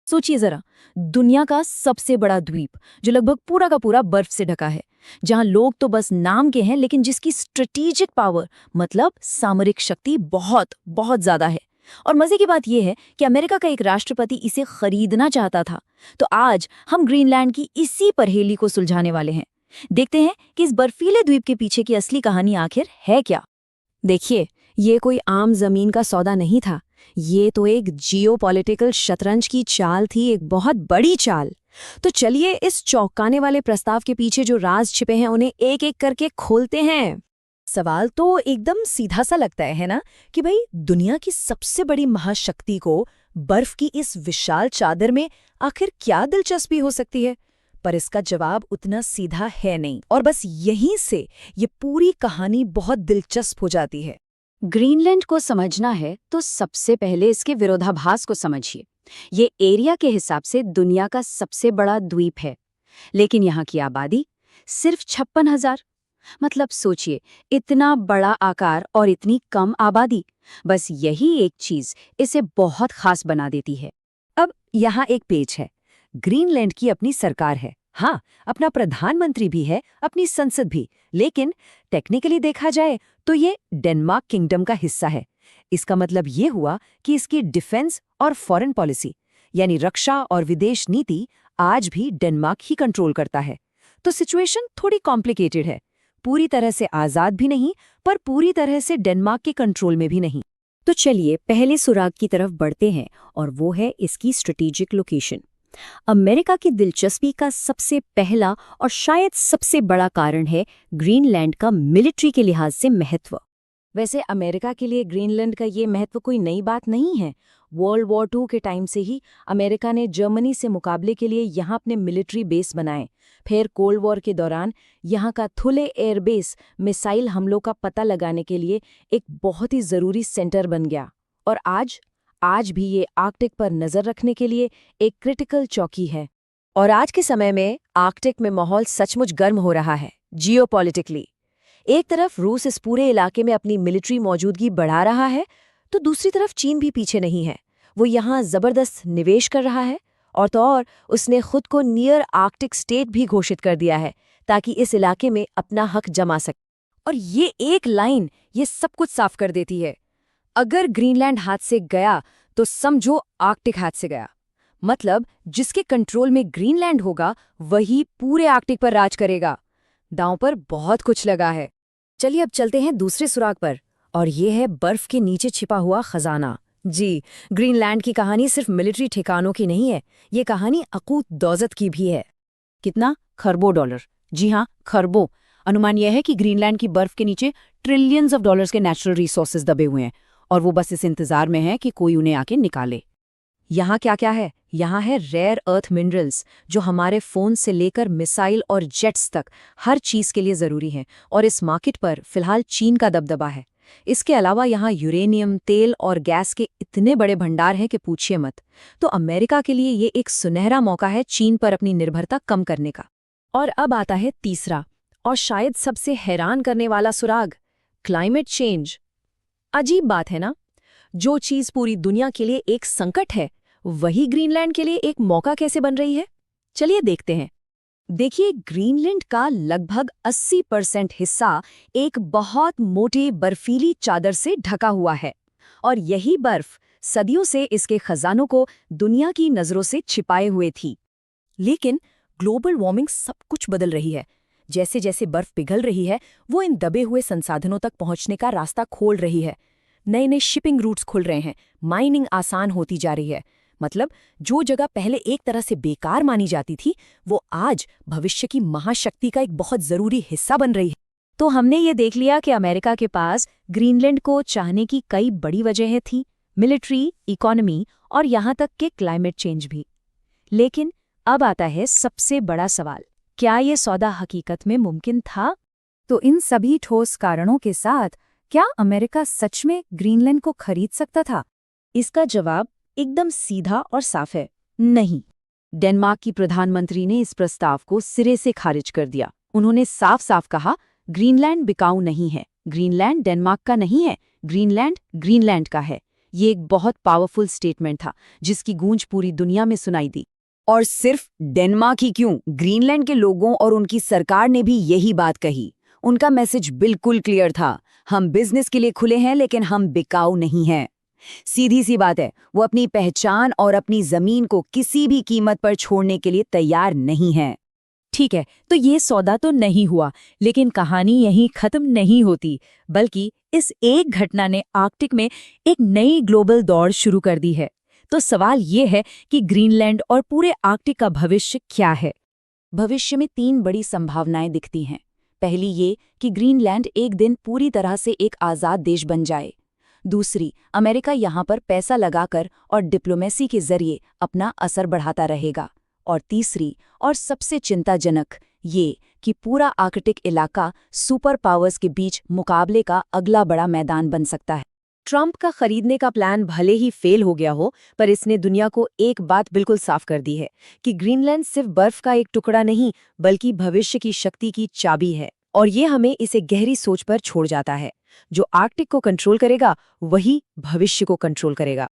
सोचिए जरा, दुनिया का सबसे बड़ा द्वीप जो लगभग पूरा का पूरा बर्फ से ढका है, जहां लोग तो बस नाम के हैं लेकिन जिसकी स्ट्रेटेजिक पावर मतलब सामरिक शक्ति बहुत बहुत ज्यादा है। और मजे की बात यह है कि अमेरिका का एक राष्ट्रपति इसे खरीदना चाहता था। तो आज हम ग्रीनलैंड की इसी पहेली को सुलझाने वाले हैं। देखते हैं कि इस बर्फीले द्वीप के पीछे की असली कहानी आखिर है क्या। देखिए, ये कोई आम जमीन का सौदा नहीं था। ये तो एक जियोपॉलिटिकल शतरंज की चाल थी, एक बहुत बड़ी चाल। तो चलिए इस चौंकाने वाले प्रस्ताव के पीछे जो राज छिपे हैं उन्हें एक एक करके खोलते हैं। सवाल तो एकदम सीधा सा लगता है ना, कि भाई दुनिया की सबसे बड़ी महाशक्ति को बर्फ की इस विशाल चादर में आखिर क्या दिलचस्पी हो सकती है। पर इसका जवाब उतना सीधा है नहीं, और बस यहीं से ये पूरी कहानी बहुत दिलचस्प हो जाती है। ग्रीनलैंड को समझना है तो सबसे पहले इसके विरोधाभास को समझिए। ये एरिया के हिसाब से दुनिया का सबसे बड़ा द्वीप है, लेकिन यहाँ की आबादी सिर्फ 56,000। मतलब सोचिए, इतना बड़ा आकार और इतनी कम आबादी, बस यही एक चीज इसे बहुत खास बना देती है। अब यहाँ एक पेच है। ग्रीनलैंड की अपनी सरकार है, हाँ, अपना प्रधानमंत्री भी है, अपनी संसद भी, लेकिन टेक्निकली देखा जाए तो ये डेनमार्क किंगडम का हिस्सा है। इसका मतलब ये हुआ कि इसकी डिफेंस और फॉरेन पॉलिसी यानी रक्षा और विदेश नीति आज भी डेनमार्क ही कंट्रोल करता है। तो सिचुएशन थोड़ी कॉम्प्लिकेटेड है, पूरी तरह से आज़ाद भी नहीं पर पूरी तरह से डेनमार्क के कंट्रोल में भी नहीं। तो चलिए पहले सुराग की तरफ बढ़ते हैं, और वो है इसकी स्ट्रेटेजिक लोकेशन। अमेरिका की दिलचस्पी का सबसे पहला और शायद सबसे बड़ा कारण है ग्रीनलैंड का मिलिट्री के लिहाज से महत्व। वैसे अमेरिका के लिए ग्रीनलैंड का ये महत्व कोई नई बात नहीं है। वर्ल्ड वॉर II के टाइम से ही अमेरिका ने जर्मनी से मुकाबले के लिए यहाँ अपने मिलिट्री बेस बनाए। फिर कोल्ड वॉर के दौरान यहाँ का थुले एयरबेस मिसाइल हमलों का पता लगाने के लिए एक बहुत ही ज़रूरी सेंटर बन गया। और आज भी ये आर्कटिक पर नज़र रखने के लिए एक क्रिटिकल चौकी है। और आज के समय में आर्कटिक में माहौल सचमुच गर्म हो रहा है जियोपॉलिटिकली। एक तरफ रूस इस पूरे इलाके में अपनी मिलिट्री मौजूदगी बढ़ा रहा है, तो दूसरी तरफ चीन भी पीछे नहीं है। वो यहाँ ज़बरदस्त निवेश कर रहा है, और तो और उसने खुद को नियर आर्कटिक स्टेट भी घोषित कर दिया है ताकि इस इलाके में अपना हक जमा सके। और ये एक लाइन ये सब कुछ साफ कर देती है। अगर ग्रीनलैंड हाथ से गया तो समझो आर्कटिक हाथ से गया। मतलब जिसके कंट्रोल में ग्रीनलैंड होगा वही पूरे आर्कटिक पर राज करेगा। दांव पर बहुत कुछ लगा है। चलिए अब चलते हैं दूसरे सुराग पर, और ये है बर्फ के नीचे छिपा हुआ खजाना। जी, ग्रीनलैंड की कहानी सिर्फ मिलिट्री ठिकानों की नहीं है, ये कहानी अकूत दौलत की भी है। कितना? खरबों डॉलर। जी हाँ, खरबों। अनुमान यह है कि ग्रीनलैंड की बर्फ के नीचे ट्रिलियंस ऑफ डॉलर्स के नेचुरल रिसोर्सेज दबे हुए हैं, और वो बस इस इंतजार में है कि कोई उन्हें आके निकाले। यहाँ क्या क्या है? यहाँ है रेयर अर्थ मिनरल्स, जो हमारे फोन से लेकर मिसाइल और जेट्स तक हर चीज़ के लिए ज़रूरी हैं, और इस मार्केट पर फिलहाल चीन का दबदबा है। इसके अलावा यहाँ यूरेनियम, तेल और गैस के इतने बड़े भंडार हैं कि पूछिए मत। तो अमेरिका के लिए ये एक सुनहरा मौका है चीन पर अपनी निर्भरता कम करने का। और अब आता है तीसरा और शायद सबसे हैरान करने वाला सुराग, क्लाइमेट चेंज। अजीब बात है ना, जो चीज पूरी दुनिया के लिए एक संकट है वही ग्रीनलैंड के लिए एक मौका कैसे बन रही है। चलिए देखते हैं। देखिए, ग्रीनलैंड का लगभग 80% हिस्सा एक बहुत मोटे बर्फीली चादर से ढका हुआ है, और यही बर्फ सदियों से इसके खजानों को दुनिया की नजरों से छिपाए हुए थी। लेकिन ग्लोबल वार्मिंग सब कुछ बदल रही है। जैसे जैसे बर्फ पिघल रही है, वो इन दबे हुए संसाधनों तक पहुंचने का रास्ता खोल रही है। नए नए शिपिंग रूट्स खुल रहे हैं, माइनिंग आसान होती जा रही है। मतलब जो जगह पहले एक तरह से बेकार मानी जाती थी, वो आज भविष्य की महाशक्ति का एक बहुत जरूरी हिस्सा बन रही है। तो हमने ये देख लिया कि अमेरिका के पास ग्रीनलैंड को चाहने की कई बड़ी वजहें थी, मिलिट्री, इकोनॉमी और यहाँ तक कि क्लाइमेट चेंज भी। लेकिन अब आता है सबसे बड़ा सवाल, क्या ये सौदा हकीकत में मुमकिन था? तो इन सभी ठोस कारणों के साथ क्या अमेरिका सच में ग्रीनलैंड को खरीद सकता था? इसका जवाब एकदम सीधा और साफ है, नहीं। डेनमार्क की प्रधानमंत्री ने इस प्रस्ताव को सिरे से खारिज कर दिया। उन्होंने साफ साफ कहा, ग्रीनलैंड बिकाऊ नहीं है, ग्रीनलैंड डेनमार्क का नहीं है, ग्रीनलैंड ग्रीनलैंड का है। ये एक बहुत पावरफुल स्टेटमेंट था जिसकी गूंज पूरी दुनिया में सुनाई दी। और सिर्फ डेनमार्क ही क्यों, ग्रीनलैंड के लोगों और उनकी सरकार ने भी यही बात कही। उनका मैसेज बिल्कुल क्लियर था, हम बिजनेस के लिए खुले हैं लेकिन हम बिकाऊ नहीं हैं। सीधी सी बात है, वो अपनी पहचान और अपनी जमीन को किसी भी कीमत पर छोड़ने के लिए तैयार नहीं हैं। ठीक है, तो ये सौदा तो नहीं हुआ, लेकिन कहानी यहीं खत्म नहीं होती, बल्कि इस एक घटना ने आर्कटिक में एक नई ग्लोबल दौड़ शुरू कर दी है। तो सवाल ये है कि ग्रीनलैंड और पूरे आर्कटिक का भविष्य क्या है? भविष्य में 3 बड़ी संभावनाएं दिखती हैं। पहली ये कि ग्रीनलैंड एक दिन पूरी तरह से एक आज़ाद देश बन जाए। दूसरी, अमेरिका यहाँ पर पैसा लगाकर और डिप्लोमेसी के जरिए अपना असर बढ़ाता रहेगा। और तीसरी और सबसे चिंताजनक ये कि पूरा आर्कटिक इलाका सुपर पावर्स के बीच मुकाबले का अगला बड़ा मैदान बन सकता है। ट्रंप का खरीदने का प्लान भले ही फेल हो गया हो, पर इसने दुनिया को एक बात बिल्कुल साफ कर दी है कि ग्रीनलैंड सिर्फ बर्फ का एक टुकड़ा नहीं, बल्कि भविष्य की शक्ति की चाबी है। और ये हमें इसे गहरी सोच पर छोड़ जाता है। जो आर्कटिक को कंट्रोल करेगा, वही भविष्य को कंट्रोल करेगा।